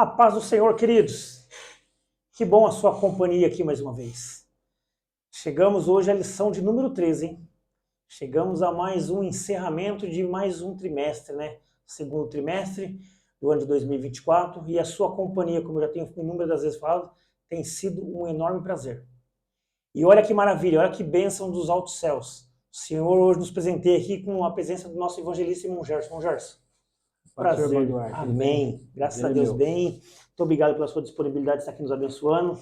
A paz do Senhor, queridos. Que bom a sua companhia aqui mais uma vez. Chegamos hoje à lição de número 13, hein? Chegamos a mais um encerramento de mais um trimestre, né? Segundo trimestre do ano de 2024. E a sua companhia, como eu já tenho inúmeras vezes falado, tem sido um enorme prazer. E olha que maravilha, olha que bênção dos altos céus. O Senhor hoje nos presenteia aqui com a presença do nosso evangelista irmão Gerson. Irmão Gerson, prazer. Amém. Graças a Deus, bem. Muito obrigado pela sua disponibilidade de estar aqui nos abençoando.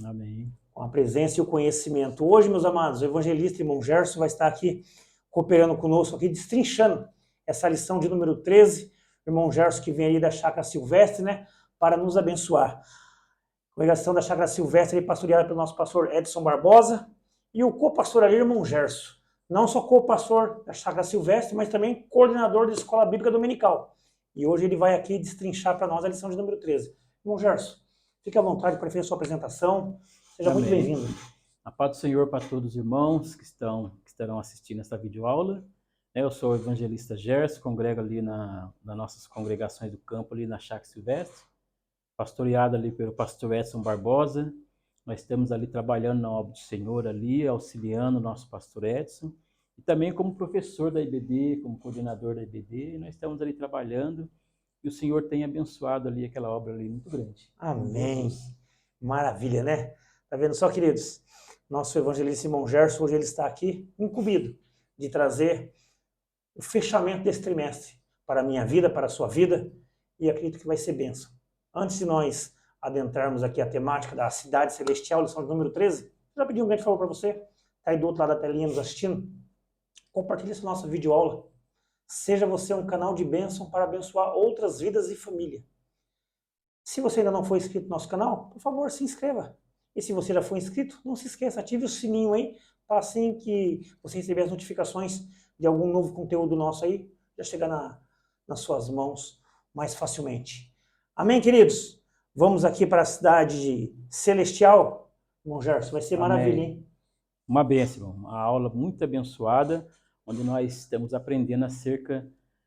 Amém. Com a presença e o conhecimento. Hoje, meus amados, o evangelista irmão Gerson vai estar aqui cooperando conosco, aqui destrinchando essa lição de número 13. O irmão Gerson que vem aí da Chácara Silvestre, né, para nos abençoar. A congregação da Chácara Silvestre, pastoreada pelo nosso pastor Edson Barbosa, e o co-pastor ali, irmão Gerson. Não só co-pastor da Chácara Silvestre, mas também coordenador da Escola Bíblica Dominical. E hoje ele vai aqui destrinchar para nós a lição de número 13. Irmão Gerson, fique à vontade para fazer a sua apresentação. Seja muito bem-vindo. A paz do Senhor para todos os irmãos que estarão assistindo essa videoaula. Eu sou o evangelista Gerson, congrego ali nas nossas congregações do campo, ali na Chácara Silvestre, pastoreado ali pelo pastor Edson Barbosa. Nós estamos ali trabalhando na obra do Senhor, ali, auxiliando o nosso pastor Edson. E também como professor da IBD, como coordenador da IBD, nós estamos ali trabalhando e o Senhor tem abençoado ali aquela obra ali muito grande. Amém. Maravilha, né? Tá vendo só, queridos? Nosso evangelista irmão Gerson, hoje ele está aqui incumbido de trazer o fechamento desse trimestre para a minha vida, para a sua vida, e acredito que vai ser bênção. Antes de nós adentrarmos aqui a temática da cidade celestial, lição de número 13, já pedi um grande favor para você, está aí do outro lado da telinha nos assistindo, compartilhe essa nossa videoaula. Seja você um canal de bênção para abençoar outras vidas e família. Se você ainda não foi inscrito no nosso canal, por favor, se inscreva. E se você já foi inscrito, não se esqueça, ative o sininho aí, para assim que você receber as notificações de algum novo conteúdo nosso aí, já chegar nas suas mãos mais facilmente. Amém, queridos? Vamos aqui para a cidade celestial. Irmão Gerson, vai ser maravilha, hein? Uma bênção, uma aula muito abençoada, onde nós estamos aprendendo acerca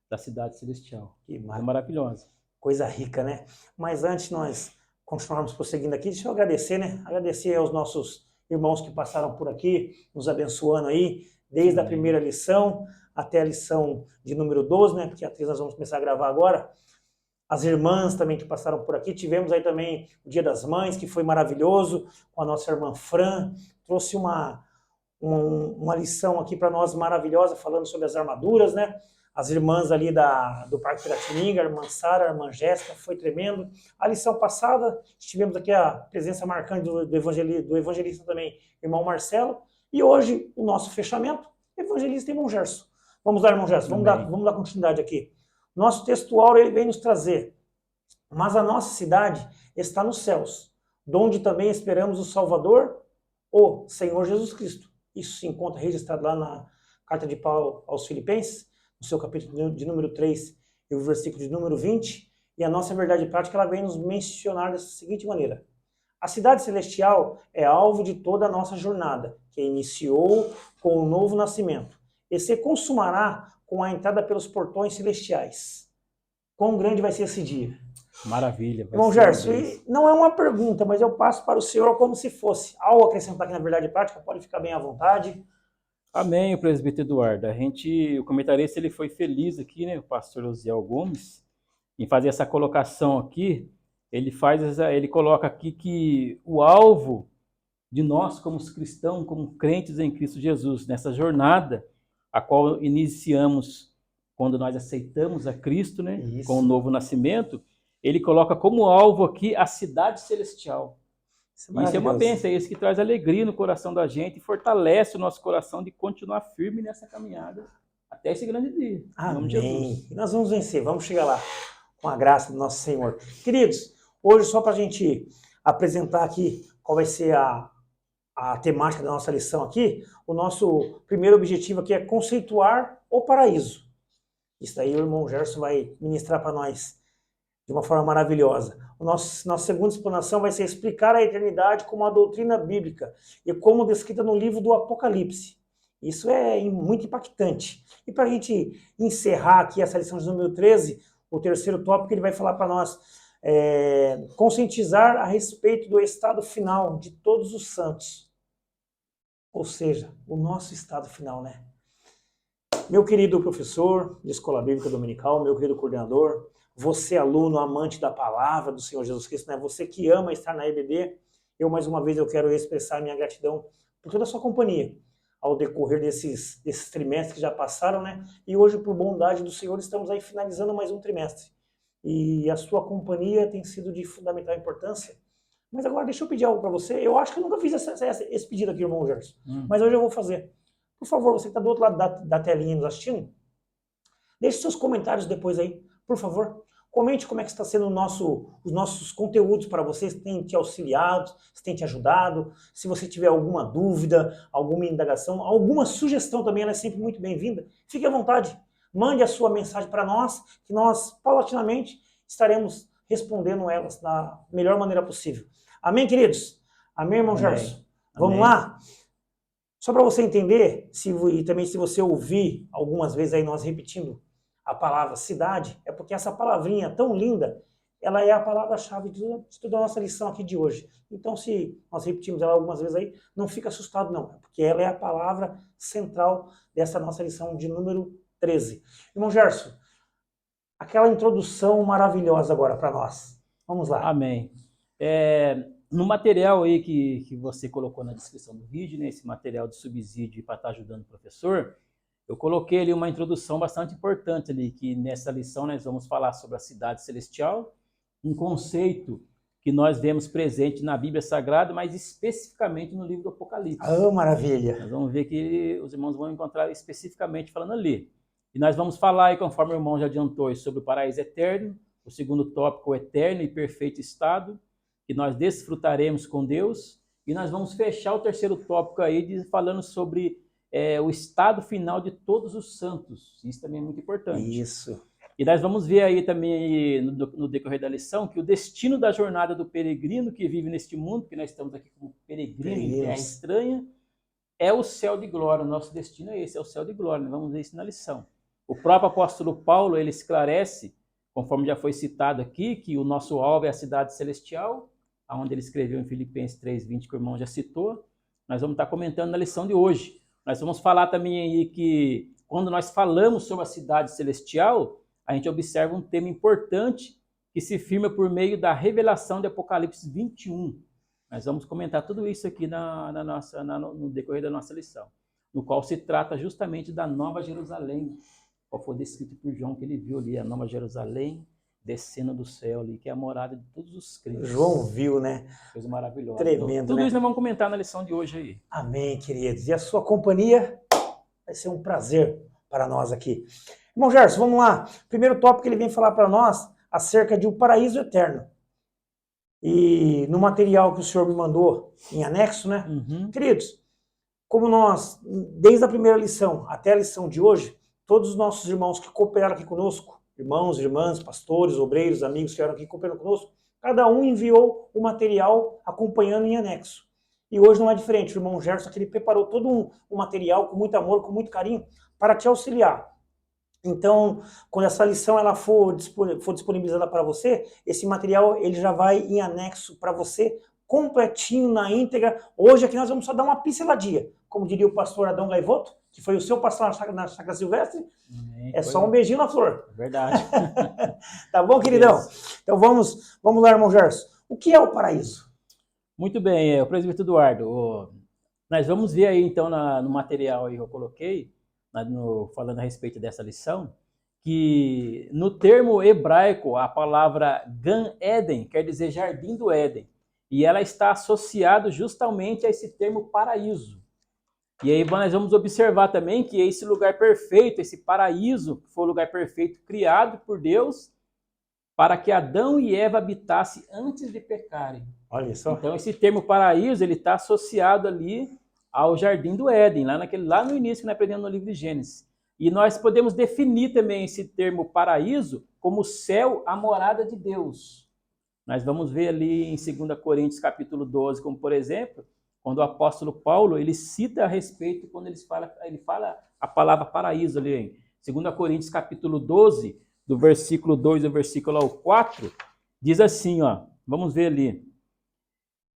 da cidade celestial. Que maravilhosa. Coisa rica, né? Mas antes de nós continuarmos prosseguindo aqui, deixa eu agradecer, né? Agradecer aos nossos irmãos que passaram por aqui, nos abençoando aí, desde a primeira lição até a lição de número 12, né? Porque a 13 nós vamos começar a gravar agora. As irmãs também que passaram por aqui. Tivemos aí também o Dia das Mães, que foi maravilhoso, com a nossa irmã Fran. Trouxe uma lição aqui para nós maravilhosa, falando sobre as armaduras, né? As irmãs ali do Parque Piratininga, a irmã Sara, a irmã Jéssica, foi tremendo. A lição passada, tivemos aqui a presença marcante do evangelista também, irmão Marcelo. E hoje, o nosso fechamento, evangelista irmão Gerson. Vamos lá, irmão Gerson, vamos dar continuidade aqui. Nosso textual ele vem nos trazer, mas a nossa cidade está nos céus, donde também esperamos o Salvador, o Senhor Jesus Cristo. Isso se encontra registrado lá na carta de Paulo aos Filipenses, no seu capítulo de número 3 e o versículo de número 20, e a nossa verdade prática ela vem nos mencionar dessa seguinte maneira. A cidade celestial é alvo de toda a nossa jornada, que iniciou com o novo nascimento, e se consumará com a entrada pelos portões celestiais. Quão grande vai ser esse dia? Maravilha. Irmão Gerson, não é uma pergunta, mas eu passo para o senhor como se fosse. Ao acrescentar aqui na verdade prática, pode ficar bem à vontade. Amém, presbítero Eduardo. O comentarista ele foi feliz aqui, né, o pastor Osiel Gomes, em fazer essa colocação aqui. Ele coloca aqui que o alvo de nós como cristãos, como crentes em Cristo Jesus, nessa jornada a qual iniciamos quando nós aceitamos a Cristo, né, com o novo nascimento, ele coloca como alvo aqui a cidade celestial. Isso é uma bênção, é isso que traz alegria no coração da gente e fortalece o nosso coração de continuar firme nessa caminhada até esse grande dia. Amém. E nós vamos vencer, vamos chegar lá com a graça do nosso Senhor. Queridos, hoje só para a gente apresentar aqui qual vai ser a temática da nossa lição aqui, o nosso primeiro objetivo aqui é conceituar o paraíso. Isso daí o irmão Gerson vai ministrar para nós de uma forma maravilhosa. Nossa segunda explanação vai ser explicar a eternidade como uma doutrina bíblica e como descrita no livro do Apocalipse. Isso é muito impactante. E para a gente encerrar aqui essa lição de número 13, o terceiro tópico ele vai falar para nós conscientizar a respeito do estado final de todos os santos. Ou seja, o nosso estado final, né? Meu querido professor de Escola Bíblica Dominical, meu querido coordenador, você aluno, amante da palavra do Senhor Jesus Cristo, né? Você que ama estar na EBD, mais uma vez eu quero expressar minha gratidão por toda a sua companhia ao decorrer desses trimestres que já passaram, né? E hoje, por bondade do Senhor, estamos aí finalizando mais um trimestre. E a sua companhia tem sido de fundamental importância. Mas agora deixa eu pedir algo para você. Eu acho que eu nunca fiz esse pedido aqui, irmão Gerson. Mas hoje eu vou fazer. Por favor, você que está do outro lado da telinha nos assistindo, deixe seus comentários depois aí, por favor. Comente como é que está sendo os nossos conteúdos para vocês, se tem te auxiliado, se tem te ajudado. Se você tiver alguma dúvida, alguma indagação, alguma sugestão também, ela é sempre muito bem-vinda. Fique à vontade, mande a sua mensagem para nós, que nós, paulatinamente, estaremos respondendo elas da melhor maneira possível. Amém, queridos? Amém, irmão Gerson? Vamos lá? Só para você entender, e também se você ouvir algumas vezes aí nós repetindo a palavra cidade, é porque essa palavrinha tão linda, ela é a palavra-chave de toda a nossa lição aqui de hoje. Então, se nós repetimos ela algumas vezes aí, não fica assustado não, porque ela é a palavra central dessa nossa lição de número 13. Irmão Gerson, aquela introdução maravilhosa agora para nós. Vamos lá. Amém. No material aí que você colocou na descrição do vídeo, né, esse material de subsídio para estar ajudando o professor, eu coloquei ali uma introdução bastante importante ali, que nessa lição nós vamos falar sobre a cidade celestial, um conceito que nós vemos presente na Bíblia Sagrada, mas especificamente no livro do Apocalipse. Ah, maravilha! Nós vamos ver que os irmãos vão encontrar especificamente falando ali. E nós vamos falar aí, conforme o irmão já adiantou, sobre o paraíso eterno, o segundo tópico, o eterno e perfeito estado, que nós desfrutaremos com Deus, e nós vamos fechar o terceiro tópico aí falando sobre o estado final de todos os santos. Isso também é muito importante. Isso. E nós vamos ver aí também no decorrer da lição que o destino da jornada do peregrino que vive neste mundo, que nós estamos aqui como peregrino em terra estranha, é o céu de glória. O nosso destino é esse, é o céu de glória. Nós vamos ver isso na lição. O próprio apóstolo Paulo, ele esclarece, conforme já foi citado aqui, que o nosso alvo é a cidade celestial, onde ele escreveu em Filipenses 3:20, que o irmão já citou. Nós vamos estar comentando na lição de hoje. Nós vamos falar também aí que, quando nós falamos sobre a cidade celestial, a gente observa um tema importante que se firma por meio da revelação de Apocalipse 21. Nós vamos comentar tudo isso aqui no decorrer da nossa lição, no qual se trata justamente da Nova Jerusalém, qual foi descrito por João, que ele viu ali, a Nova Jerusalém, descendo do céu ali, que é a morada de todos os crentes. João viu, né? Coisa maravilhosa. Tremendo, então, tudo né? isso nós vamos comentar na lição de hoje aí. Amém, queridos. E a sua companhia vai ser um prazer para nós aqui. Irmão Gerson, vamos lá. Primeiro tópico que ele vem falar para nós acerca de um paraíso eterno. E no material que o senhor me mandou em anexo, né? Queridos, como nós, desde a primeira lição até a lição de hoje, todos os nossos irmãos que cooperaram aqui conosco, irmãos, irmãs, pastores, obreiros, amigos que vieram aqui cooperando conosco, cada um enviou o material acompanhando em anexo. E hoje não é diferente. O irmão Gerson aqui, ele preparou todo um material com muito amor, com muito carinho, para te auxiliar. Então, quando essa lição ela for disponibilizada para você, esse material ele já vai em anexo para você, completinho, na íntegra. Hoje aqui nós vamos só dar uma pinceladinha, como diria o pastor Adão Gaivoto, que foi o seu pastor na Chácara Silvestre. É só um beijinho na flor. Verdade. Tá bom, queridão? Então vamos lá, irmão Gerson. O que é o paraíso? Muito bem, o presbítero Eduardo. Nós vamos ver aí então no material aí que eu coloquei, falando a respeito dessa lição, que no termo hebraico a palavra Gan Eden quer dizer jardim do Éden, e ela está associada justamente a esse termo paraíso. E aí nós vamos observar também que esse lugar perfeito, esse paraíso, foi o lugar perfeito criado por Deus para que Adão e Eva habitassem antes de pecarem. Olha só. Então esse termo paraíso ele está associado ali ao jardim do Éden, lá no início que nós aprendemos no livro de Gênesis. E nós podemos definir também esse termo paraíso como céu, a morada de Deus. Nós vamos ver ali em 2 Coríntios capítulo 12, como por exemplo, quando o apóstolo Paulo ele cita a respeito, quando ele fala a palavra paraíso ali em 2 Coríntios capítulo 12, do versículo 2 ao versículo 4, diz assim, ó, vamos ver ali.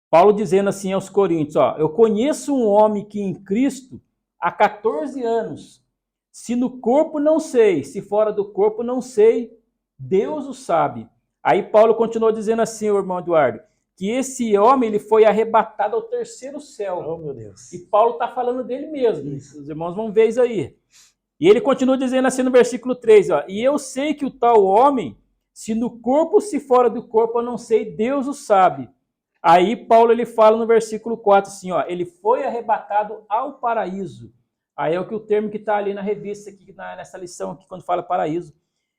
Paulo dizendo assim aos Coríntios, ó, eu conheço um homem que em Cristo há 14 anos, se no corpo não sei, se fora do corpo não sei, Deus o sabe. Aí Paulo continuou dizendo assim, o irmão Eduardo, que esse homem ele foi arrebatado ao terceiro céu. Oh, meu Deus. E Paulo está falando dele mesmo. Isso. Os irmãos vão ver isso aí. E ele continua dizendo assim no versículo 3, ó, e eu sei que o tal homem, se no corpo, se fora do corpo, eu não sei, Deus o sabe. Aí Paulo ele fala no versículo 4 assim, ó, ele foi arrebatado ao paraíso. Aí é o termo que está ali na revista, aqui, nessa lição aqui, quando fala paraíso.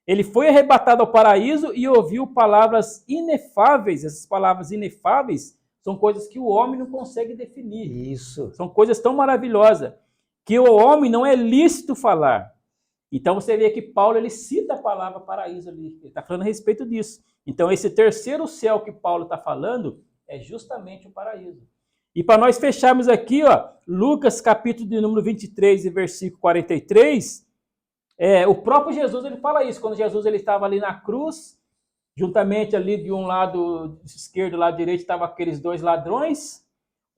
Ele foi arrebatado ao paraíso e ouviu palavras inefáveis. Essas palavras inefáveis são coisas que o homem não consegue definir. Isso. São coisas tão maravilhosas que o homem não é lícito falar. Então você vê que Paulo ele cita a palavra paraíso ali. Ele está falando a respeito disso. Então esse terceiro céu que Paulo está falando é justamente o paraíso. E para nós fecharmos aqui, ó, Lucas capítulo de número 23 e versículo 43... o próprio Jesus ele fala isso, quando Jesus ele estava ali na cruz, juntamente ali de um lado esquerdo e lado direito estavam aqueles dois ladrões,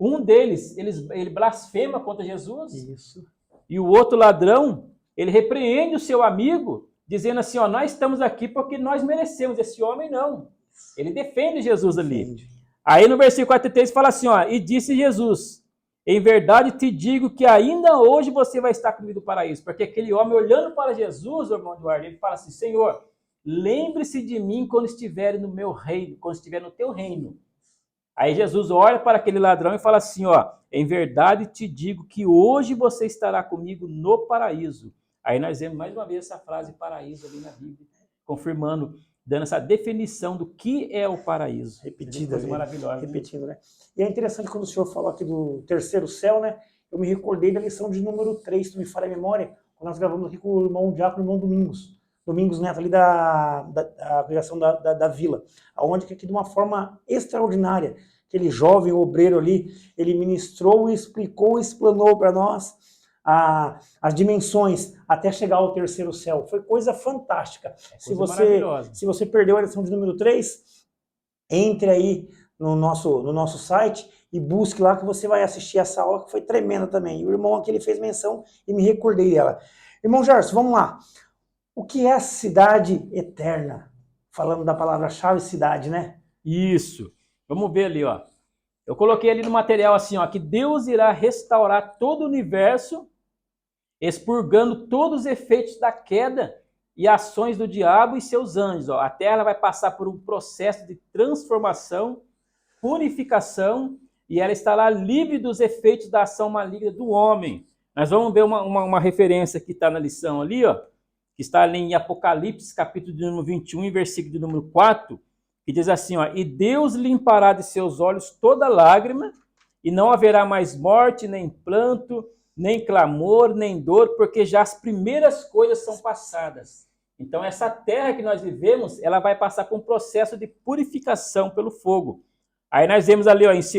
um deles ele blasfema contra Jesus, isso. E o outro ladrão ele repreende o seu amigo, dizendo assim, ó, nós estamos aqui porque nós merecemos, esse homem não, ele defende Jesus ali. Defende. Aí no versículo 43 fala assim, ó, e disse Jesus, em verdade te digo que ainda hoje você vai estar comigo no paraíso. Porque aquele homem olhando para Jesus, irmão Eduardo, ele fala assim, Senhor, lembre-se de mim quando estiver no meu reino, quando estiver no teu reino. Aí Jesus olha para aquele ladrão e fala assim, ó, em verdade te digo que hoje você estará comigo no paraíso. Aí nós vemos mais uma vez essa frase paraíso ali na Bíblia, confirmando, dando essa definição do que é o paraíso. Repetida, coisa maravilhosa. Repetindo, né? E é interessante quando o senhor falou aqui do terceiro céu, né? Eu me recordei da lição de número 3, se não me falha a memória, quando nós gravamos aqui com o irmão Diácono, o irmão Domingos Neto, ali da criação da vila, onde que aqui de uma forma extraordinária, aquele jovem obreiro ali, ele ministrou, explicou, explanou para nós as dimensões até chegar ao terceiro céu. Foi coisa fantástica. Se você perdeu a lição de número 3, entre aí no nosso site e busque lá que você vai assistir essa aula que foi tremenda também. E o irmão aqui ele fez menção e me recordei dela. Irmão Gerson, vamos lá. O que é cidade eterna? Falando da palavra-chave cidade, né? Isso. Vamos ver ali, ó. Eu coloquei ali no material assim, ó, que Deus irá restaurar todo o universo, expurgando todos os efeitos da queda e ações do diabo e seus anjos. Ó. A Terra vai passar por um processo de transformação, purificação, e ela estará livre dos efeitos da ação maligna do homem. Nós vamos ver uma referência que está na lição ali, ó, que está ali em Apocalipse, capítulo de número 21, versículo de número 4, que diz assim, ó, e Deus limpará de seus olhos toda lágrima, e não haverá mais morte, nem pranto, nem clamor, nem dor, porque já as primeiras coisas são passadas. Então essa terra que nós vivemos, ela vai passar por um processo de purificação pelo fogo. Aí nós vemos ali, ó, em 2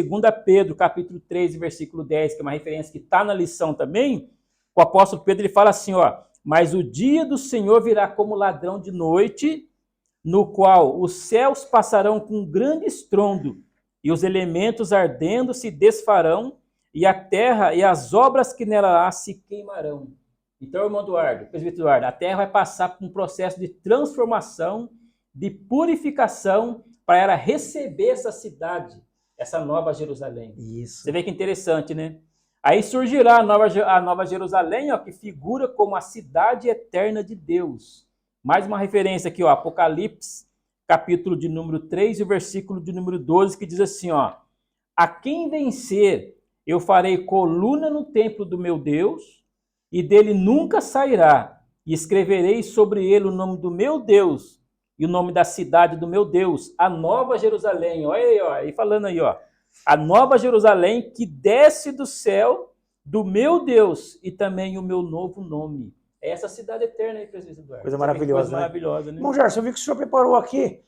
Pedro, capítulo 3, versículo 10, que é uma referência que está na lição também, o apóstolo Pedro ele fala assim, ó, mas o dia do Senhor virá como ladrão de noite, no qual os céus passarão com um grande estrondo, e os elementos ardendo se desfarão, e a terra e as obras que nela há se queimarão. Então, irmão Eduardo, presbítero Eduardo, a terra vai passar por um processo de transformação, de purificação, para ela receber essa cidade, essa nova Jerusalém. Isso. Você vê que interessante, né? Aí surgirá a nova Jerusalém, ó, que figura como a cidade eterna de Deus. Mais uma referência aqui, ó, Apocalipse, capítulo de número 3 e o versículo de número 12, que diz assim, ó, a quem vencer, eu farei coluna no templo do meu Deus, e dele nunca sairá, e escreverei sobre ele o nome do meu Deus, e o nome da cidade do meu Deus, a nova Jerusalém. Olha aí, ó, aí falando aí, ó, a nova Jerusalém que desce do céu do meu Deus, e também o meu novo nome. É essa cidade eterna aí, presbítero Eduardo. Coisa maravilhosa, coisa maravilhosa, né? Bom, Gerson, eu vi que o senhor preparou aqui,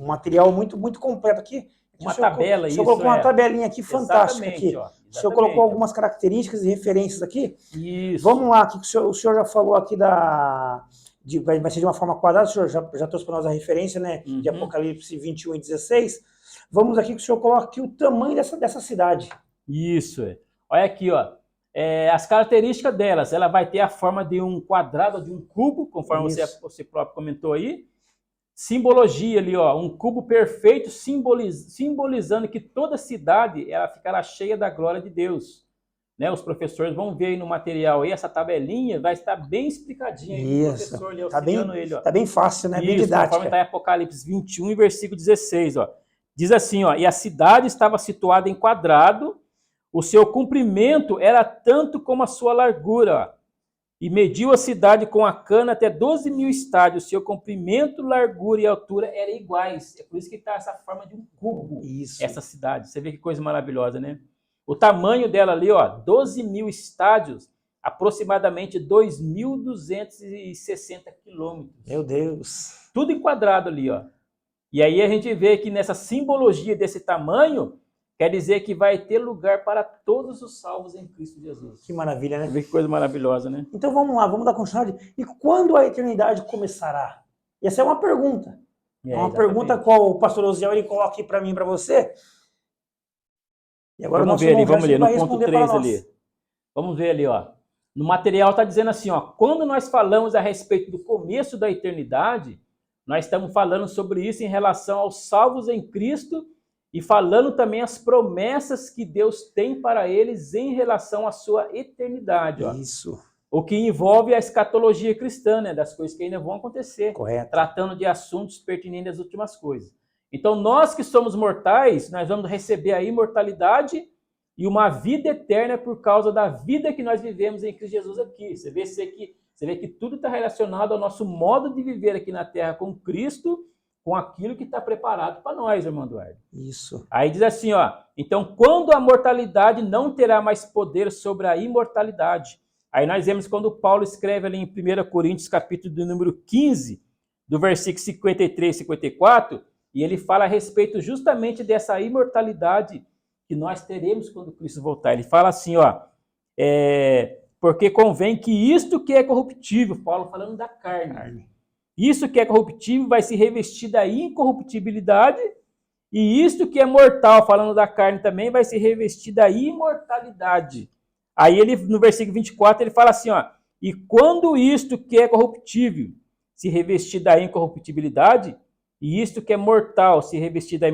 um material muito, muito completo aqui. Uma tabela, isso. O senhor colocou uma tabelinha aqui fantástica aqui. Ó, o senhor colocou algumas características e referências aqui. Isso. Vamos lá, que o senhor já falou aqui vai ser de uma forma quadrada, o senhor já trouxe para nós a referência, né, de Uhum. Apocalipse 21 e 16. Vamos aqui que o senhor coloca aqui o tamanho dessa cidade. Isso. Olha aqui, ó. As características delas, ela vai ter a forma de um quadrado, de um cubo, conforme você próprio comentou aí. Simbologia ali, ó, um cubo perfeito simbolizando que toda cidade ela ficará cheia da glória de Deus. Né? Os professores vão ver aí no material aí, essa tabelinha vai estar bem explicadinha aí do professor ali, auxiliando ele. Ó. Tá bem fácil, né? Isso, bem didática. Conforme está em Apocalipse 21, versículo 16, ó. Diz assim, ó, e a cidade estava situada em quadrado, o seu comprimento era tanto como a sua largura, ó. E mediu a cidade com a cana até 12.000 estádios. Seu comprimento, largura e altura eram iguais. É por isso que está essa forma de um cubo, essa cidade. Você vê que coisa maravilhosa, né? O tamanho dela ali, ó, 12.000 estádios, aproximadamente 2.260 quilômetros. Meu Deus! Tudo enquadrado ali, ó. E aí a gente vê que nessa simbologia desse tamanho, quer dizer que vai ter lugar para todos os salvos em Cristo Jesus. Que maravilha, né? Vê que coisa maravilhosa, né? Então vamos lá, vamos dar continuidade. E quando a eternidade começará? Essa é uma pergunta. É uma pergunta qual o pastor Osiel ele coloca aqui para mim e para você. E agora vamos ver ali, no ponto 3 ali. Vamos ver ali, ó. No material está dizendo assim, ó, quando nós falamos a respeito do começo da eternidade, nós estamos falando sobre isso em relação aos salvos em Cristo e falando também as promessas que Deus tem para eles em relação à sua eternidade. Ó. Isso. O que envolve a escatologia cristã, né, das coisas que ainda vão acontecer. Correto. Tratando de assuntos pertinentes às últimas coisas. Então, nós que somos mortais, nós vamos receber a imortalidade e uma vida eterna por causa da vida que nós vivemos em Cristo Jesus aqui. Você vê que tudo está relacionado ao nosso modo de viver aqui na Terra com Cristo, com aquilo que está preparado para nós, irmão Eduardo. Isso. Aí diz assim, ó, então quando a mortalidade não terá mais poder sobre a imortalidade. Aí nós vemos quando Paulo escreve ali em 1 Coríntios, capítulo do número 15, do versículo 53 e 54, e ele fala a respeito justamente dessa imortalidade que nós teremos quando Cristo voltar. Ele fala assim, ó, porque convém que isto que é corruptível, Paulo falando da carne. Isso que é corruptível vai se revestir da incorruptibilidade, e isto que é mortal, falando da carne também, vai se revestir da imortalidade. Aí ele, no versículo 24, ele fala assim, ó, e quando isto que é corruptível se revestir da incorruptibilidade, e isto que é mortal se revestir da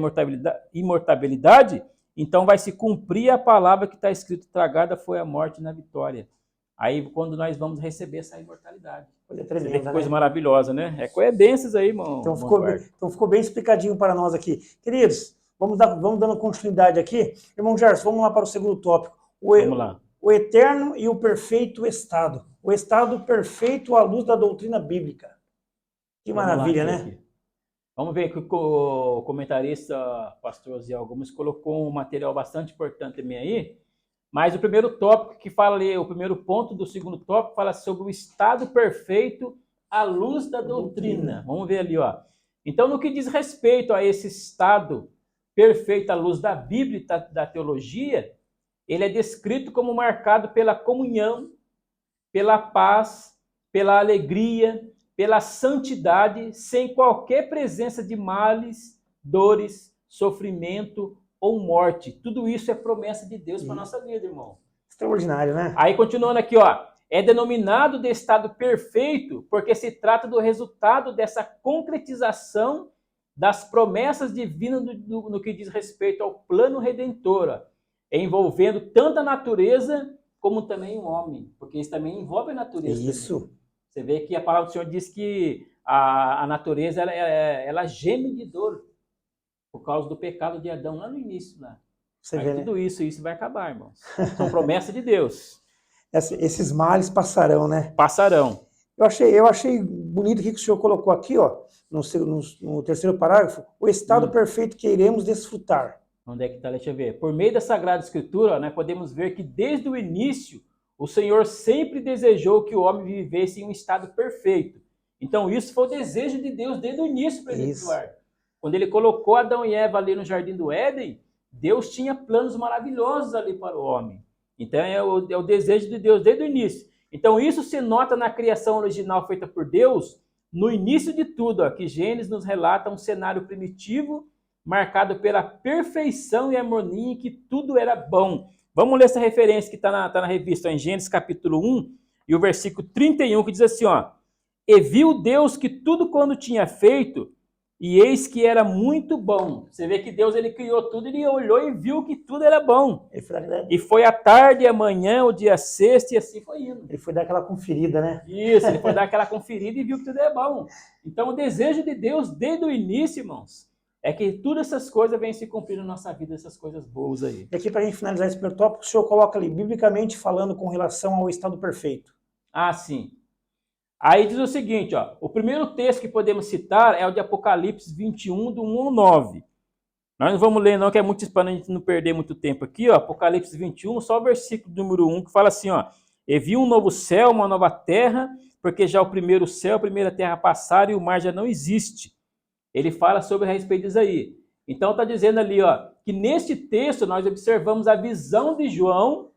imortabilidade, então vai se cumprir a palavra que está escrito, tragada foi a morte na vitória. Aí quando nós vamos receber essa imortalidade. Coisa tremenda, você vê que coisa maravilhosa, né? É bênçãos aí, irmão. Então ficou bem explicadinho para nós aqui. Queridos, vamos dando continuidade aqui. Irmão Gerson, vamos lá para o segundo tópico. Vamos lá. O eterno e o perfeito estado. O estado perfeito à luz da doutrina bíblica. Que maravilha, né? Vamos ver que o comentarista, pastor Osiel Gomes, colocou um material bastante importante também aí. Mas o primeiro tópico que fala ali, o primeiro ponto do segundo tópico, fala sobre o estado perfeito à luz da doutrina. Vamos ver ali, ó. Então, no que diz respeito a esse estado perfeito à luz da Bíblia e da teologia, ele é descrito como marcado pela comunhão, pela paz, pela alegria, pela santidade, sem qualquer presença de males, dores, sofrimento ou morte. Tudo isso é promessa de Deus para a nossa vida, irmão. Extraordinário, né? Aí, continuando aqui, ó, é denominado de estado perfeito porque se trata do resultado dessa concretização das promessas divinas no que diz respeito ao plano redentor, ó, envolvendo tanto a natureza como também o homem, porque isso também envolve a natureza. Isso. Também. Você vê que a palavra do Senhor diz que a natureza ela geme de dor por causa do pecado de Adão lá no início. Lá. Você vê, tudo isso vai acabar, irmãos. São promessas de Deus. Esses males passarão, né? Passarão. Eu achei bonito que o senhor colocou aqui, ó, no terceiro parágrafo, o estado perfeito que iremos desfrutar. Onde é que está? Deixa eu ver. Por meio da Sagrada Escritura, nós podemos ver que desde o início, o Senhor sempre desejou que o homem vivesse em um estado perfeito. Então, isso foi o desejo de Deus desde o início para ele, Eduardo. Quando ele colocou Adão e Eva ali no Jardim do Éden, Deus tinha planos maravilhosos ali para o homem. Então, é o desejo de Deus desde o início. Então, isso se nota na criação original feita por Deus, no início de tudo, ó, que Gênesis nos relata um cenário primitivo, marcado pela perfeição e harmonia em que tudo era bom. Vamos ler essa referência que está na revista, ó, em Gênesis capítulo 1, e o versículo 31, que diz assim, ó, e viu Deus que tudo quando tinha feito, e eis que era muito bom. Você vê que Deus ele criou tudo, ele olhou e viu que tudo era bom. E foi a tarde, a manhã, o dia sexto, e assim foi indo. Ele foi dar aquela conferida, né? Isso, ele foi dar aquela conferida e viu que tudo é bom. Então o desejo de Deus desde o início, irmãos, é que todas essas coisas venham se cumprir na nossa vida, essas coisas boas aí. E aqui, para a gente finalizar esse primeiro tópico, o senhor coloca ali, biblicamente falando com relação ao estado perfeito. Ah, sim. Aí diz o seguinte, ó, o primeiro texto que podemos citar é o de Apocalipse 21, do 1 ao 9. Nós não vamos ler não, que é muito para a gente não perder muito tempo aqui, ó, Apocalipse 21, só o versículo número 1, que fala assim, ó, e vi um novo céu, uma nova terra, porque já o primeiro céu, a primeira terra passaram e o mar já não existe. Ele fala sobre a respeito disso aí. Então está dizendo ali, ó, que neste texto nós observamos a visão de João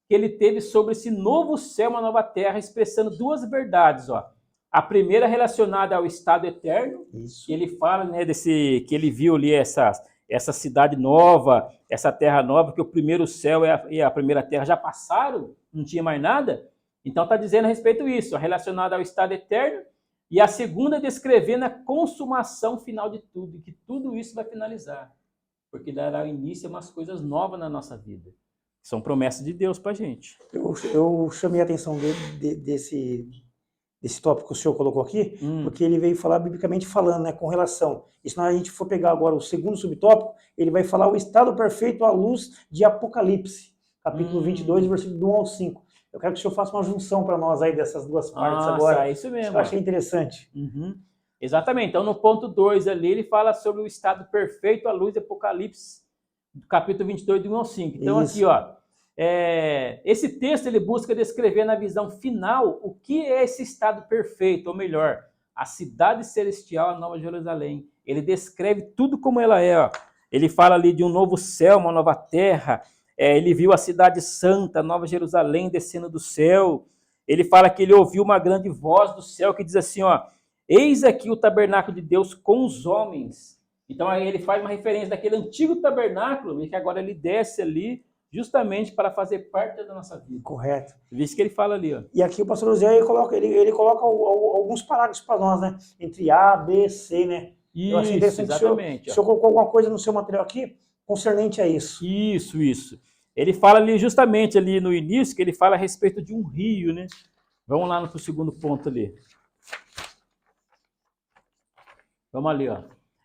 que ele teve sobre esse novo céu, uma nova terra, expressando duas verdades, ó. A primeira relacionada ao estado eterno, Isso. que ele fala, né, que ele viu ali essa cidade nova, essa terra nova, que o primeiro céu e a primeira terra já passaram, não tinha mais nada. Então está dizendo a respeito disso, relacionado ao estado eterno, e a segunda descrevendo a consumação final de tudo, que tudo isso vai finalizar, porque dará início a umas coisas novas na nossa vida. São promessas de Deus para a gente. Eu chamei a atenção desse tópico que o senhor colocou aqui, porque ele veio falar biblicamente falando, né, com relação. E se a gente for pegar agora o segundo subtópico, ele vai falar o estado perfeito à luz de Apocalipse, capítulo 22, versículo do 1 ao 5. Eu quero que o senhor faça uma junção para nós aí dessas duas partes agora. Isso mesmo. Eu achei interessante. Exatamente. Então, no ponto 2 ali, ele fala sobre o estado perfeito à luz de Apocalipse, capítulo 22, do 1 ao 5. Então, aqui, ó, esse texto ele busca descrever na visão final o que é esse estado perfeito, ou melhor, a cidade celestial, a Nova Jerusalém. Ele descreve tudo como ela é, ó. Ele fala ali de um novo céu, uma nova terra. Ele viu a cidade santa, Nova Jerusalém, descendo do céu. Ele fala que ele ouviu uma grande voz do céu que diz assim, ó, eis aqui o tabernáculo de Deus com os homens. Então aí ele faz uma referência daquele antigo tabernáculo, e que agora ele desce ali, justamente para fazer parte da nossa vida. Correto. Isso que ele fala ali, ó. E aqui o pastor José ele coloca alguns parágrafos para nós, né? Entre A, B, C, né? Isso, eu achei interessante. exatamente. O senhor colocou alguma coisa no seu material aqui concernente a isso. Isso. Ele fala ali justamente ali no início, que ele fala a respeito de um rio, né? Vamos lá no segundo ponto ali. Vamos ali, ó.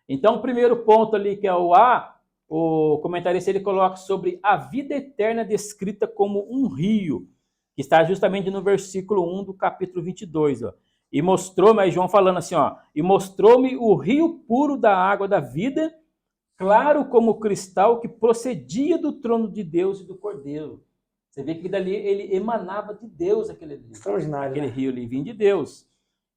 Então, o primeiro ponto ali, que é o A, o comentarista ele coloca sobre a vida eterna descrita como um rio, que está justamente no versículo 1 do capítulo 22, ó. E mostrou-me, aí João falando assim, ó, e mostrou-me o rio puro da água da vida, claro como cristal, que procedia do trono de Deus e do Cordeiro. Você vê que dali ele emanava de Deus aquele rio ali, vinha de Deus.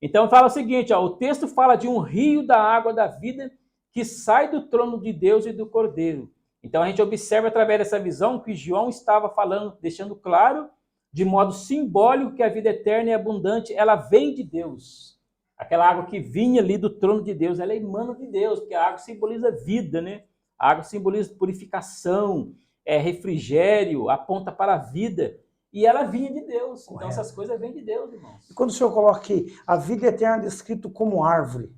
Então fala o seguinte, ó, o texto fala de um rio da água da vida que sai do trono de Deus e do Cordeiro. Então a gente observa através dessa visão que João estava falando, deixando claro, de modo simbólico, que a vida eterna e abundante, ela vem de Deus. Aquela água que vinha ali do trono de Deus, ela emana de Deus, porque a água simboliza vida, né? A água simboliza purificação, refrigério, aponta para a vida. E ela vinha de Deus. Correto. Então essas coisas vêm de Deus, irmãos. E quando o senhor coloca aqui, a vida eterna é descrito como árvore,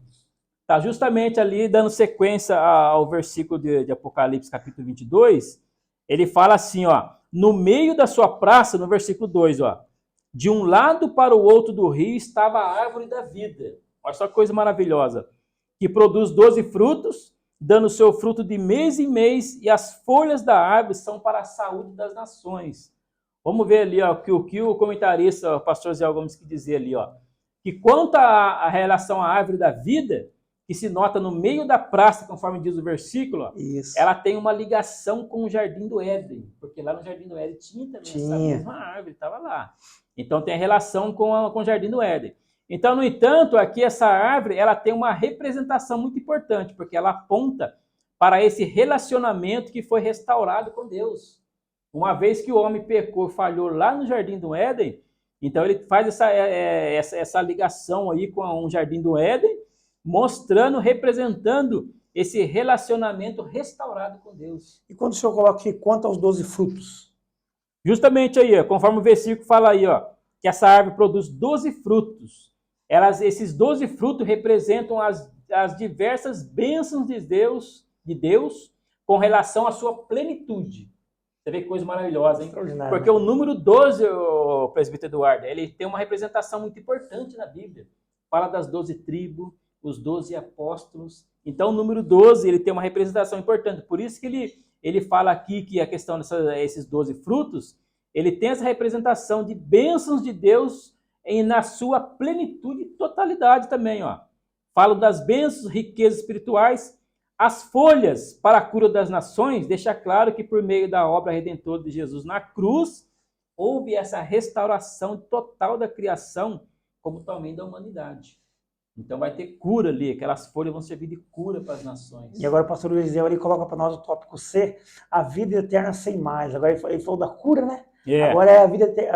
está justamente ali dando sequência ao versículo de Apocalipse, capítulo 22, ele fala assim, ó, no meio da sua praça, no versículo 2, ó, de um lado para o outro do rio estava a árvore da vida. Olha só que coisa maravilhosa, que produz 12 frutos, dando seu fruto de mês em mês, e as folhas da árvore são para a saúde das nações. Vamos ver ali, ó, o que o comentarista, o pastor Zé Gomes, que dizia ali, ó, que quanto à relação à árvore da vida, que se nota no meio da praça, conforme diz o versículo, ó, ela tem uma ligação com o Jardim do Éden, porque lá no Jardim do Éden tinha também essa mesma árvore, estava lá. Então tem relação com o Jardim do Éden. Então, no entanto, aqui essa árvore, ela tem uma representação muito importante, porque ela aponta para esse relacionamento que foi restaurado com Deus. Uma vez que o homem pecou, falhou lá no Jardim do Éden, Então ele faz essa ligação aí com um jardim do Éden, mostrando, representando esse relacionamento restaurado com Deus. E quando o senhor coloca aqui, quanto aos 12 frutos? Justamente aí, ó, conforme o versículo fala aí, ó, que essa árvore produz 12 frutos. Esses 12 frutos representam as diversas bênçãos de Deus com relação à sua plenitude. Você vê que coisa maravilhosa, hein? Extraordinário. Porque o número 12, o presbítero Eduardo, ele tem uma representação muito importante na Bíblia. Fala das 12 tribos, os 12 apóstolos. Então, o número 12, ele tem uma representação importante. Por isso que ele fala aqui que a questão desses 12 frutos, ele tem essa representação de bênçãos de Deus na sua plenitude e totalidade também, ó. Fala das bênçãos, riquezas espirituais, as folhas para a cura das nações, deixa claro que por meio da obra redentora de Jesus na cruz, houve essa restauração total da criação, como também da humanidade. Então vai ter cura ali, aquelas folhas vão servir de cura para as nações. E agora o pastor Eliseu ele coloca para nós o tópico C, a vida eterna sem males. Agora ele falou da cura, né? Agora é a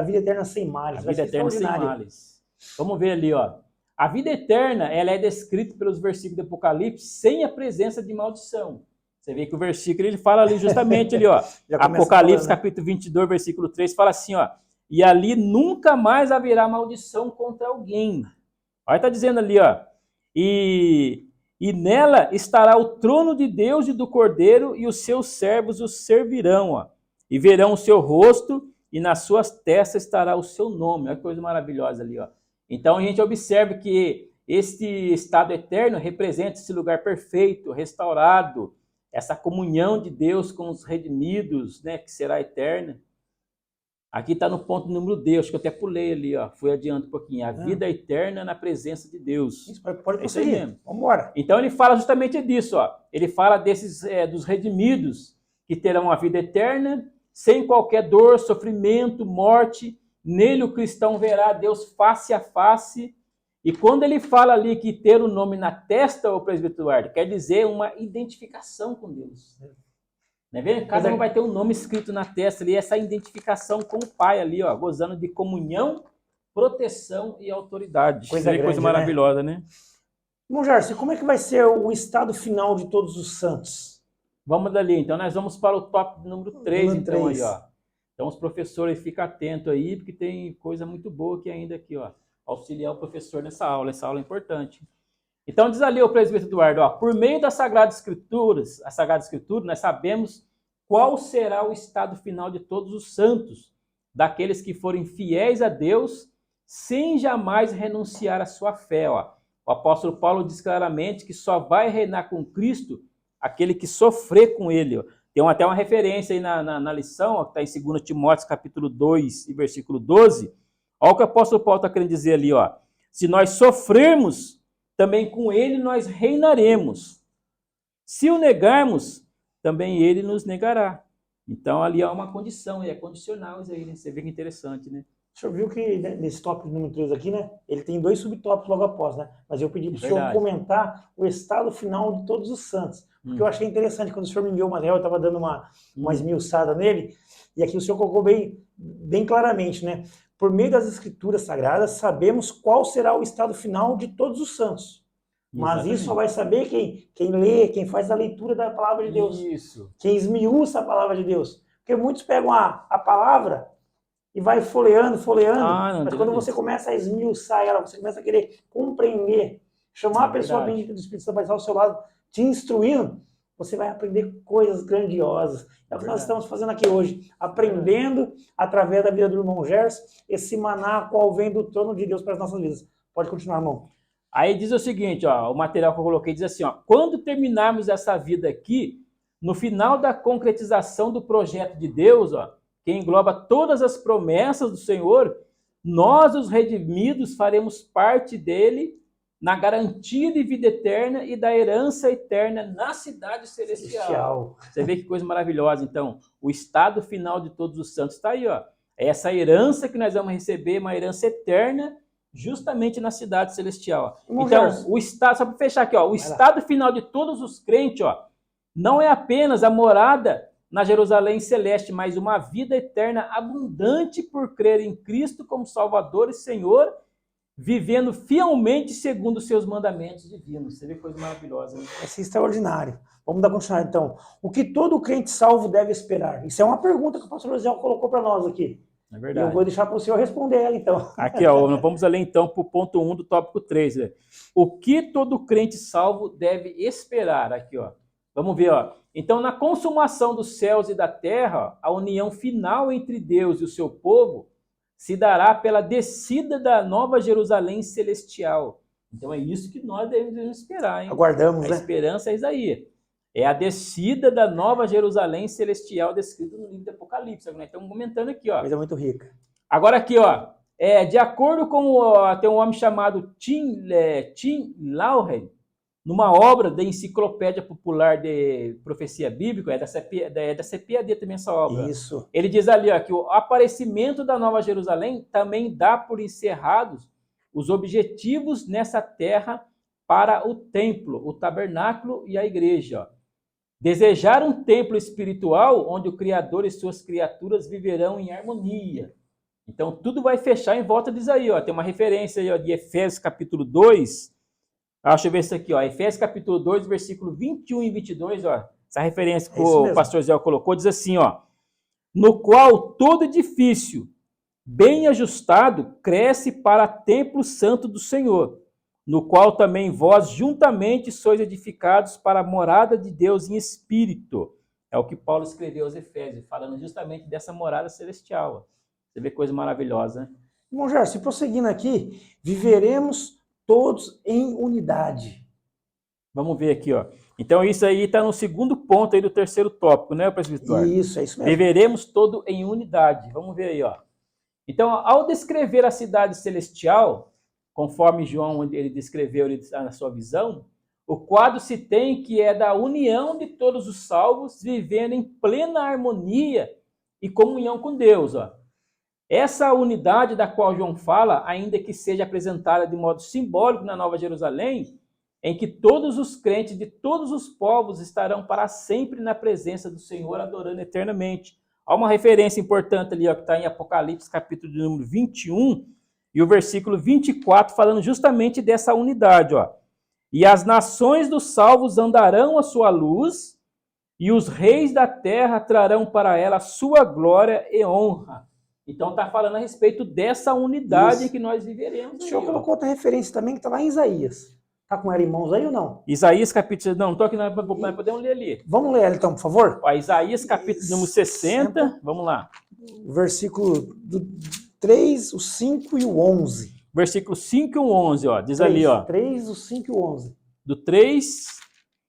vida eterna sem males. A vida eterna sem males. Vamos ver ali, ó. A vida eterna, ela é descrita pelos versículos do Apocalipse sem a presença de maldição. Você vê que o versículo, ele fala ali justamente ali, ó. Apocalipse, falando, né? Capítulo 22, versículo 3, fala assim, ó. E ali nunca mais haverá maldição contra alguém. Olha, está dizendo ali, ó. E nela estará o trono de Deus e do Cordeiro, e os seus servos os servirão, ó. E verão o seu rosto, e nas suas testas estará o seu nome. Olha que coisa maravilhosa ali, ó. Então a gente observa que este estado eterno representa esse lugar perfeito, restaurado, essa comunhão de Deus com os redimidos, né, que será eterna. Aqui está no ponto número D, acho que eu até pulei ali, ó, fui adiante um pouquinho. A vida eterna na presença de Deus. Isso, pode prosseguir. Vamos embora. Então ele fala justamente disso, ó. Ele fala dos redimidos que terão a vida eterna, sem qualquer dor, sofrimento, morte. Nele o cristão verá Deus face a face. E quando ele fala ali que ter o nome na testa, o presbítero Eduardo, quer dizer uma identificação com Deus. Não é verdade? Cada um vai ter um nome escrito na testa ali, essa identificação com o Pai ali, ó, gozando de comunhão, proteção e autoridade. Coisa maravilhosa, né? Bom, Jarci, como é que vai ser o estado final de todos os santos? Vamos dali, então nós vamos para o top número 3, então 3. Aí, ó. Então os professores ficam atentos aí, porque tem coisa muito boa aqui ainda aqui, ó. Auxiliar o professor nessa aula é importante. Então diz ali o presbítero Eduardo, ó, por meio das Sagradas Escrituras, nós sabemos qual será o estado final de todos os santos, daqueles que forem fiéis a Deus, sem jamais renunciar à sua fé, ó. O apóstolo Paulo diz claramente que só vai reinar com Cristo aquele que sofrer com ele, ó. Tem até uma referência aí na lição, que está em 2 Timóteo, capítulo 2, e versículo 12. Olha o que o apóstolo Paulo está querendo dizer ali, ó. Se nós sofrermos, também com ele nós reinaremos. Se o negarmos, também ele nos negará. Então ali há uma condição, é condicional isso aí, né? Você vê que interessante, né? O senhor viu que nesse tópico número 3 aqui, né? Ele tem 2 subtópicos logo após, né? Mas eu pedi para o senhor comentar o estado final de todos os santos. Porque eu achei interessante, quando o senhor me enviou o material, eu estava dando uma esmiuçada nele, e aqui o senhor colocou bem claramente, né? Por meio das escrituras sagradas, sabemos qual será o estado final de todos os santos. Mas isso só vai saber quem lê, quem faz a leitura da palavra de Deus. Isso. Quem esmiuça a palavra de Deus. Porque muitos pegam a palavra e vai folheando, mas quando você começa a esmiuçar ela, você começa a querer compreender, chamar a pessoa bendita do Espírito Santo vai estar ao seu lado, te instruindo, você vai aprender coisas grandiosas. É o que nós estamos fazendo aqui hoje, aprendendo através da vida do irmão Gerson, esse maná qual vem do trono de Deus para as nossas vidas. Pode continuar, irmão. Aí diz o seguinte, ó, o material que eu coloquei diz assim, ó, quando terminarmos essa vida aqui, no final da concretização do projeto de Deus, ó, que engloba todas as promessas do Senhor, nós, os redimidos, faremos parte dele na garantia de vida eterna e da herança eterna na cidade celestial. Você vê que coisa maravilhosa. Então, o estado final de todos os santos está aí, ó. É essa herança que nós vamos receber, uma herança eterna, justamente na cidade celestial. Então, o estado, só para fechar aqui, ó, o estado final de todos os crentes, ó, não é apenas a morada na Jerusalém celeste, mas uma vida eterna abundante por crer em Cristo como Salvador e Senhor, vivendo fielmente segundo os seus mandamentos divinos. Você vê coisa maravilhosa, né? Esse é extraordinário. Vamos dar continuidade, então. O que todo crente salvo deve esperar? Isso é uma pergunta que o pastor José colocou para nós aqui. É E verdade. eu vou deixar para o senhor responder ela, então. Aqui, ó, vamos ler então para o ponto 1 do tópico 3. Né? O que todo crente salvo deve esperar? Aqui, ó. Vamos ver, ó. Então, na consumação dos céus e da terra, a união final entre Deus e o seu povo se dará pela descida da nova Jerusalém celestial. Então, é isso que nós devemos esperar, hein? Aguardamos, A né? esperança é isso aí. É a descida da nova Jerusalém celestial descrita no livro do Apocalipse. Nós estamos comentando aqui, ó. Coisa muito rica. Agora aqui, ó. De acordo com tem um homem chamado Tim Lawhead, numa obra da Enciclopédia Popular de Profecia Bíblica, é da CPAD também essa obra. Isso. Ele diz ali, ó, que o aparecimento da Nova Jerusalém também dá por encerrados os objetivos nessa terra para o templo, o tabernáculo e a igreja. Ó. Desejar um templo espiritual onde o Criador e suas criaturas viverão em harmonia. Então, tudo vai fechar em volta disso aí. Ó. Tem uma referência aí, ó, de Efésios capítulo 2. Deixa eu ver isso aqui, ó. Efésios capítulo 2, versículo 21 e 22, ó. Essa referência que o pastor Zé colocou diz assim, ó. No qual todo edifício bem ajustado cresce para templo santo do Senhor, no qual também vós juntamente sois edificados para a morada de Deus em espírito. É o que Paulo escreveu aos Efésios, falando justamente dessa morada celestial. Ó. Você vê coisa maravilhosa, né? Bom, Jair, se prosseguindo aqui, viveremos todos em unidade. Vamos ver aqui, ó. Então isso aí está no segundo ponto aí do terceiro tópico, né, presbiteriano? Isso, é isso mesmo. Viveremos todo em unidade. Vamos ver aí, ó. Então, ao descrever a cidade celestial, conforme João ele descreveu na sua visão, o quadro se tem que é da união de todos os salvos vivendo em plena harmonia e comunhão com Deus, ó. Essa unidade da qual João fala, ainda que seja apresentada de modo simbólico na Nova Jerusalém, em que todos os crentes de todos os povos estarão para sempre na presença do Senhor, adorando eternamente. Há uma referência importante ali, ó, que está em Apocalipse, capítulo de número 21, e o versículo 24, falando justamente dessa unidade. Ó. E as nações dos salvos andarão à sua luz, e os reis da terra trarão para ela sua glória e honra. Então está falando a respeito dessa unidade em que nós viveremos. O senhor colocou outra referência também que está lá em Isaías. Está com ela em mãos aí ou não? Isaías capítulo... Não estou aqui, nós podemos ler ali. Vamos ler ela então, por favor? Ó, Isaías capítulo número 60, vamos lá. Versículo do 3, o 5 e o 11. Versículo 5 e o 11, ó. Diz 3, ali, ó. 3, o 5 e o 11. Do 3,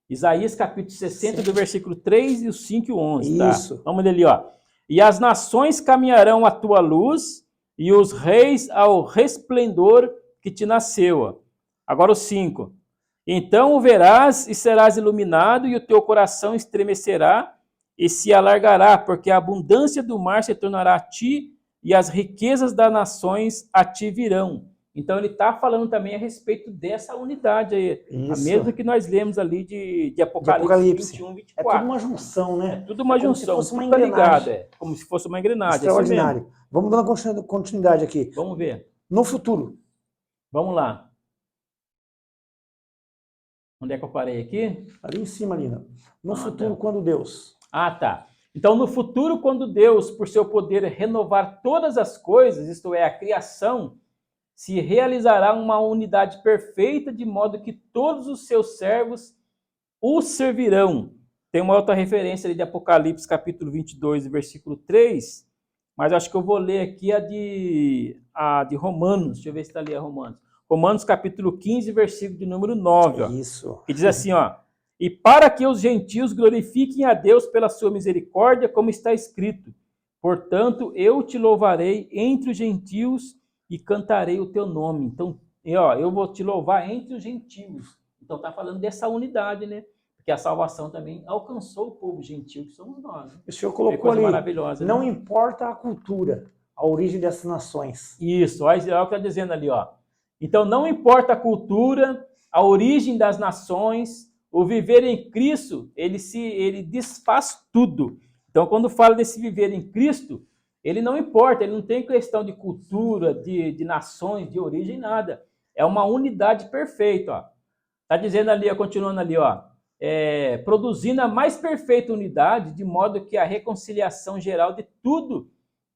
Isaías capítulo 60, do versículo 3 e o 5 e o 11, tá? Isso. Vamos ler ali, ó. E as nações caminharão à tua luz, e os reis ao resplendor que te nasceu, ó. Agora o 5. Então o verás e serás iluminado, e o teu coração estremecerá e se alargará, porque a abundância do mar se tornará a ti, e as riquezas das nações a ti virão. Então ele está falando também a respeito dessa unidade aí. Isso. A mesma que nós lemos ali de Apocalipse 21, 24. É tudo uma junção, né? É tudo uma junção, como se fosse uma tudo engrenagem. ligado, como se fosse uma engrenagem. Extraordinário. Vamos dando continuidade aqui. Vamos ver. No futuro. Vamos lá. Onde é que eu parei aqui? Ali em cima, ali. No futuro, quando Deus... tá. Então, no futuro, quando Deus, por seu poder, renovar todas as coisas, isto é, a criação, se realizará uma unidade perfeita, de modo que todos os seus servos o servirão. Tem uma outra referência ali de Apocalipse, capítulo 22, versículo 3, mas acho que eu vou ler aqui a de Romanos. Deixa eu ver se está ali a Romanos. Romanos capítulo 15, versículo de número 9. Ó, isso. Que diz assim, ó. E para que os gentios glorifiquem a Deus pela sua misericórdia, como está escrito. Portanto, eu te louvarei entre os gentios e cantarei o teu nome. Então, eu vou te louvar entre os gentios. Então, está falando dessa unidade, né? Porque a salvação também alcançou o povo gentil, que somos nós. Né? O senhor colocou ali, maravilhosa, não né? importa a cultura, a origem dessas nações. Isso, olha o que está dizendo ali, ó. Então, não importa a cultura, a origem das nações, o viver em Cristo, ele desfaz tudo. Então, Então, quando fala desse viver em Cristo, ele não importa, ele não tem questão de cultura, de nações, de origem, nada. É uma unidade perfeita, ó. Está dizendo ali, ó, continuando ali, ó, produzindo a mais perfeita unidade, de modo que a reconciliação geral de tudo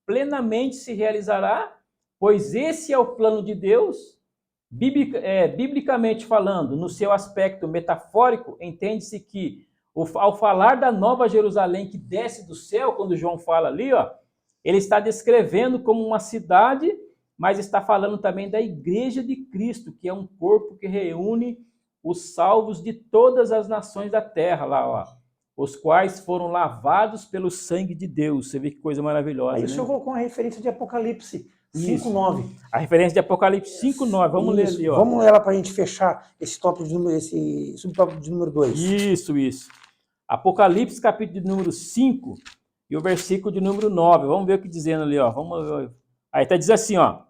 plenamente se realizará, pois esse é o plano de Deus, biblicamente falando, no seu aspecto metafórico, entende-se que, ao falar da Nova Jerusalém que desce do céu, quando João fala ali, ó, ele está descrevendo como uma cidade, mas está falando também da igreja de Cristo, que é um corpo que reúne os salvos de todas as nações da terra, lá, ó, os quais foram lavados pelo sangue de Deus. Você vê que coisa maravilhosa, Aí o né? senhor colocou uma referência de Apocalipse 5:9. A referência de Apocalipse 5:9. Vamos ler ali, ó. Vamos ler ela para a gente fechar esse tópico de número, esse subtópico de número 2. Isso. Apocalipse, capítulo de número 5 e o versículo de número 9. Vamos ver o que dizendo ali, ó. Vamos ver. Aí está dizendo assim, ó.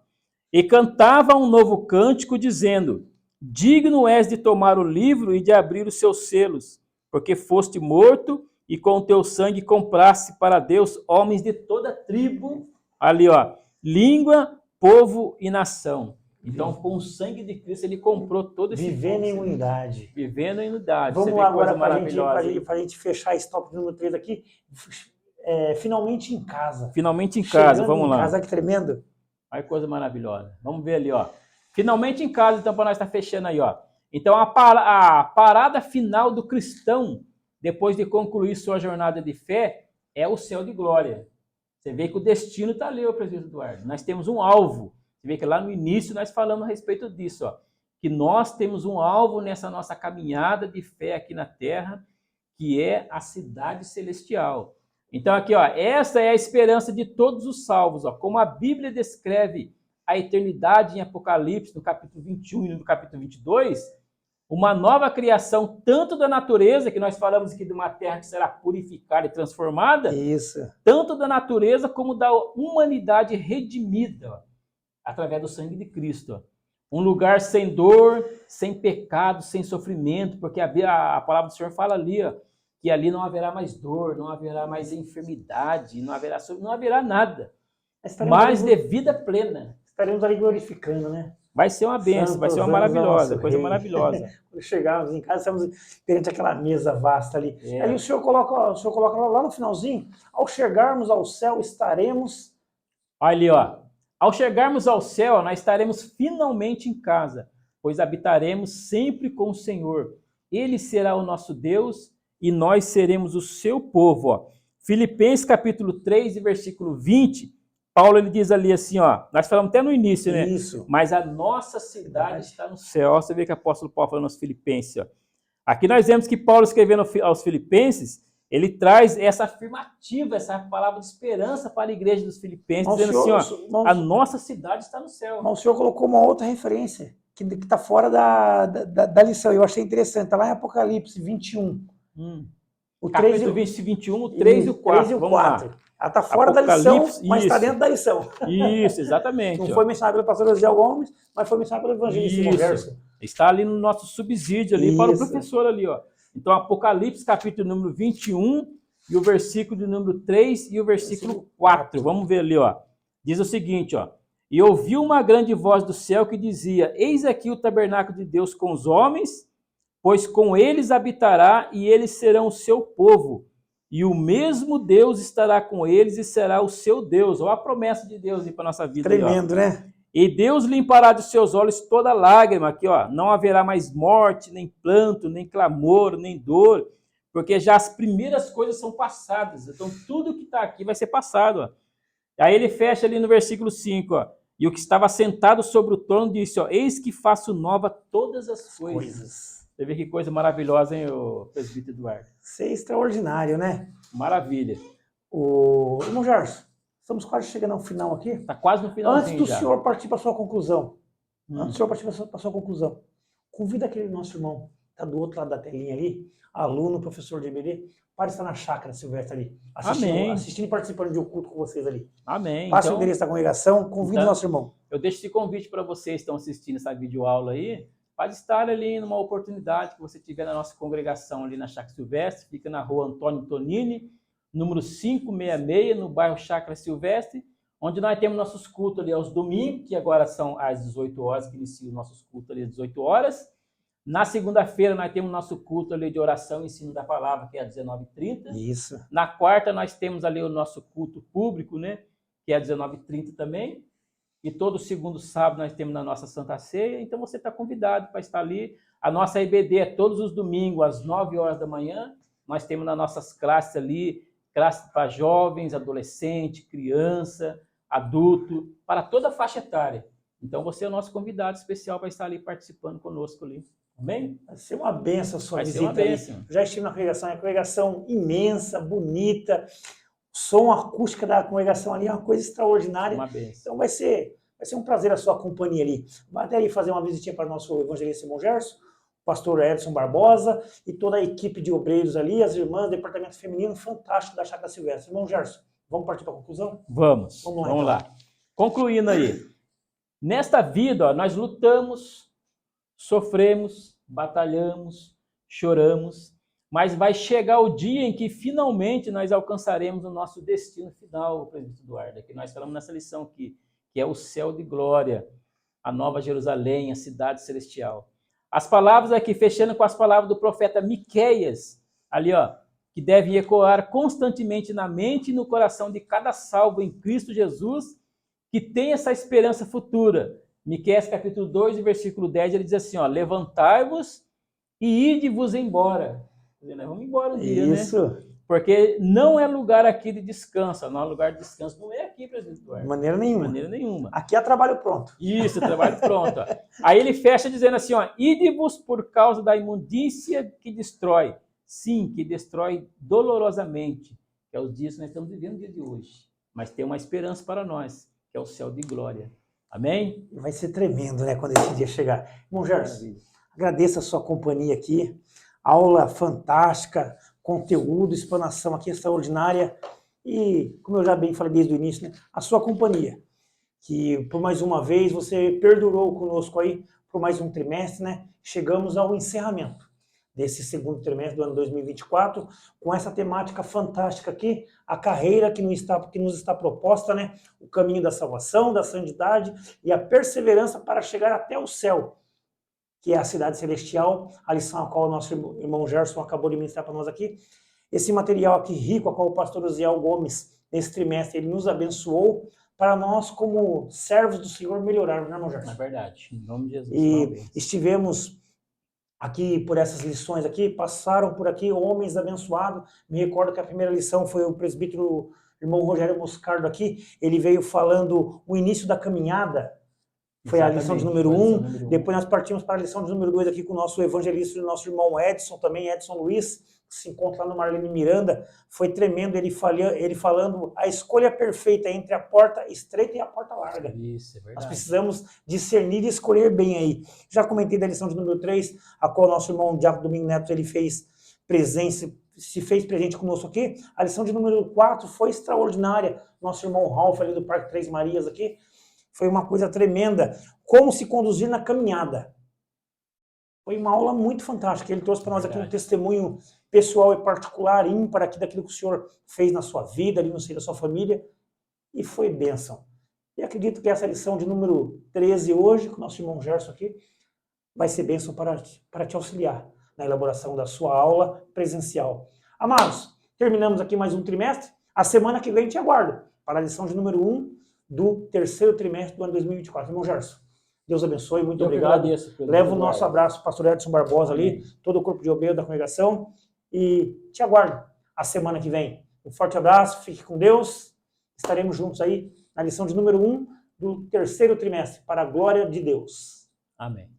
E cantava um novo cântico, dizendo: digno és de tomar o livro e de abrir os seus selos, porque foste morto e com o teu sangue compraste para Deus homens de toda tribo, ali ó, língua, povo e nação. Então, com o sangue de Cristo, ele comprou todo esse Vivendo em unidade. Vivendo em unidade. Vamos lá agora para a gente fechar esse tópico número 3 aqui. Finalmente em casa. Finalmente em casa, chegando vamos em lá. Casa, que tremendo. Olha que coisa maravilhosa. Vamos ver ali, ó. Finalmente em casa, então, para nós estar fechando aí, ó. Então, a parada final do cristão, depois de concluir sua jornada de fé, é o céu de glória. Você vê que o destino está ali, ô presbítero Eduardo. Nós temos um alvo. Você vê que lá no início nós falamos a respeito disso, ó. Que nós temos um alvo nessa nossa caminhada de fé aqui na Terra, que é a cidade celestial. Então, aqui, ó, essa é a esperança de todos os salvos, ó. Como a Bíblia descreve a eternidade em Apocalipse, no capítulo 21 e no capítulo 22, uma nova criação, tanto da natureza, que nós falamos aqui de uma terra que será purificada e transformada, isso, tanto da natureza como da humanidade redimida, ó, através do sangue de Cristo. Ó. Um lugar sem dor, sem pecado, sem sofrimento, porque a palavra do Senhor fala ali, ó, que ali não haverá mais dor, não haverá mais enfermidade, não haverá nada, mas de vida plena. Estaremos ali glorificando, né? Vai ser uma bênção, vai ser uma maravilhosa, coisa maravilhosa. Quando chegarmos em casa, estamos perante aquela mesa vasta ali. Ali o senhor coloca lá no finalzinho, ao chegarmos ao céu, estaremos... Olha ali, ó. Ao chegarmos ao céu, nós estaremos finalmente em casa, pois habitaremos sempre com o Senhor. Ele será o nosso Deus e nós seremos o seu povo. Ó. Filipenses capítulo 3, versículo 20, Paulo ele diz ali assim, ó, nós falamos até no início, né? Isso. Mas a nossa cidade está no céu. Ó, você vê que o apóstolo Paulo falando aos Filipenses. Ó. Aqui nós vemos que Paulo escrevendo aos Filipenses, ele traz essa afirmativa, essa palavra de esperança para a igreja dos Filipenses, dizendo assim, ó, a nossa cidade está no céu. Mas o senhor colocou uma outra referência, que está fora da lição. Eu achei interessante, está lá em Apocalipse 21. O capítulo 21, o 3 e o 4. 3 e o 4. Ela está fora da lição, mas está dentro da lição. Isso, exatamente. Não foi mencionado pelo pastor José Gomes, mas foi mencionado pelo evangelista Converso. Está ali no nosso subsídio ali para o professor ali, ó. Então, Apocalipse, capítulo número 21, e o versículo de número 3 e o versículo 4. Vamos ver ali, ó. Diz o seguinte, ó. E ouvi uma grande voz do céu que dizia: eis aqui o tabernáculo de Deus com os homens, pois com eles habitará e eles serão o seu povo. E o mesmo Deus estará com eles e será o seu Deus. Olha a promessa de Deus aí para a nossa vida. Tremendo, aí, né? E Deus limpará dos seus olhos toda lágrima. Aqui, ó. Não haverá mais morte, nem planto, nem clamor, nem dor. Porque já as primeiras coisas são passadas. Então, tudo que está aqui vai ser passado. Ó. Aí ele fecha ali no versículo 5. Ó. E o que estava sentado sobre o trono disse, ó, eis que faço nova todas as coisas. Você vê que coisa maravilhosa, hein, o presbítero Eduardo? Isso é extraordinário, né? Maravilha. Irmão Jorge, estamos quase chegando ao final aqui. Está quase no finalzinho. Antes do senhor partir para a sua conclusão, convida aquele nosso irmão, está do outro lado da telinha ali, aluno, professor de EBD, para estar na chácara Silvestre ali, assistindo e participando de um culto com vocês ali. Amém. Passa o endereço da congregação, convida o nosso irmão. Eu deixo esse convite para vocês que estão assistindo essa videoaula aí, para estar ali numa oportunidade que você tiver na nossa congregação ali na Chácara Silvestre, fica na rua Antônio Tonini, número 566, no bairro Chácara Silvestre, onde nós temos nossos cultos ali aos domingos, que agora são às 18 horas, que iniciam os nossos cultos ali às 18 horas. Na segunda-feira nós temos nosso culto ali de oração e ensino da palavra, que é às 19h30. Isso. Na quarta nós temos ali o nosso culto público, né, que é às 19h30 também. E todo segundo sábado nós temos na nossa Santa Ceia. Então você está convidado para estar ali. A nossa IBD é todos os domingos, às 9 horas da manhã. Nós temos nas nossas classes ali, classe para jovens, adolescente, criança, adulto, para toda a faixa etária. Então você é o nosso convidado especial para estar ali participando conosco ali. Amém? Vai ser uma benção a sua Vai visita ser uma bênção. ali. Já estive na congregação, é uma congregação imensa, bonita. O som acústica da congregação ali é uma coisa extraordinária. Uma bênção. Então vai ser um prazer a sua companhia ali. Vai até aí fazer uma visitinha para o nosso evangelista irmão Gerson, o pastor Edson Barbosa e toda a equipe de obreiros ali, as irmãs, departamento feminino fantástico da Chácara Silvestre. Irmão Gerson, vamos partir para a conclusão? Vamos lá. Concluindo aí. Nesta vida, ó, nós lutamos, sofremos, batalhamos, choramos, mas vai chegar o dia em que finalmente nós alcançaremos o nosso destino final, presbítero Eduardo, que nós falamos nessa lição aqui, que é o céu de glória, a Nova Jerusalém, a cidade celestial. As palavras aqui, fechando com as palavras do profeta Miqueias, ali ó, que deve ecoar constantemente na mente e no coração de cada salvo em Cristo Jesus, que tem essa esperança futura. Miqueias capítulo 2, versículo 10, ele diz assim, ó, levantai-vos e ide-vos embora. Quer dizer, nós vamos embora um dia, Isso. né? Porque não é lugar aqui de descanso. Não é lugar de descanso, não é aqui, presbítero Eduardo. De maneira nenhuma. De maneira nenhuma. Aqui é trabalho pronto. Isso, trabalho pronto. Ó. Aí ele fecha dizendo assim, ó, ide-vos por causa da imundícia que destrói. Sim, que destrói dolorosamente. Que é os dias que nós estamos vivendo no dia de hoje. Mas tem uma esperança para nós, que é o céu de glória. Amém? Vai ser tremendo, né, quando esse dia chegar. Irmão Gerson, agradeço a sua companhia aqui. Aula fantástica, conteúdo, explanação aqui extraordinária. E, como eu já bem falei desde o início, né, a sua companhia. Que, por mais uma vez, você perdurou conosco aí por mais um trimestre, né? Chegamos ao encerramento desse segundo trimestre do ano 2024, com essa temática fantástica aqui, a carreira que nos está proposta, né? O caminho da salvação, da santidade e a perseverança para chegar até o céu, que é a cidade celestial, a lição a qual o nosso irmão Gerson acabou de ministrar para nós aqui. Esse material aqui rico, a qual o pastor Osiel Gomes, nesse trimestre, ele nos abençoou para nós, como servos do Senhor, melhorarmos, né, irmão Gerson? É verdade, em nome de Jesus. E estivemos aqui por essas lições aqui, passaram por aqui homens abençoados. Me recordo que a primeira lição foi o presbítero irmão Rogério Moscardo aqui, ele veio falando o início da caminhada, foi a lição de número 1, depois nós partimos para a lição de número 2 aqui com o nosso evangelista e o nosso irmão Edson também, Edson Luiz, que se encontra lá no Marlene Miranda, foi tremendo ele falando a escolha perfeita entre a porta estreita e a porta larga. Isso, é verdade. Nós precisamos discernir e escolher bem aí. Já comentei da lição de número 3, a qual o nosso irmão Diácono Domingo Neto ele fez presença, se fez presente conosco aqui. A lição de número 4 foi extraordinária. Nosso irmão Ralf ali do Parque Três Marias aqui, foi uma coisa tremenda. Como se conduzir na caminhada. Foi uma aula muito fantástica. Ele trouxe para nós aqui um testemunho pessoal e particular, ímpar aqui daquilo que o senhor fez na sua vida, ali no seio da sua família. E foi bênção. E acredito que essa lição de número 13 hoje, com o nosso irmão Gerson aqui, vai ser bênção para te auxiliar na elaboração da sua aula presencial. Amados, terminamos aqui mais um trimestre. A semana que vem te aguardo para a lição de número 1 do terceiro trimestre do ano 2024. Irmão Gerson, Deus abençoe, muito obrigado. Leva o nosso abraço, pastor Edson Barbosa ali, todo o corpo de obreiro da congregação, e te aguardo a semana que vem. Um forte abraço, fique com Deus, estaremos juntos aí na lição de número 1 do terceiro trimestre, para a glória de Deus. Amém.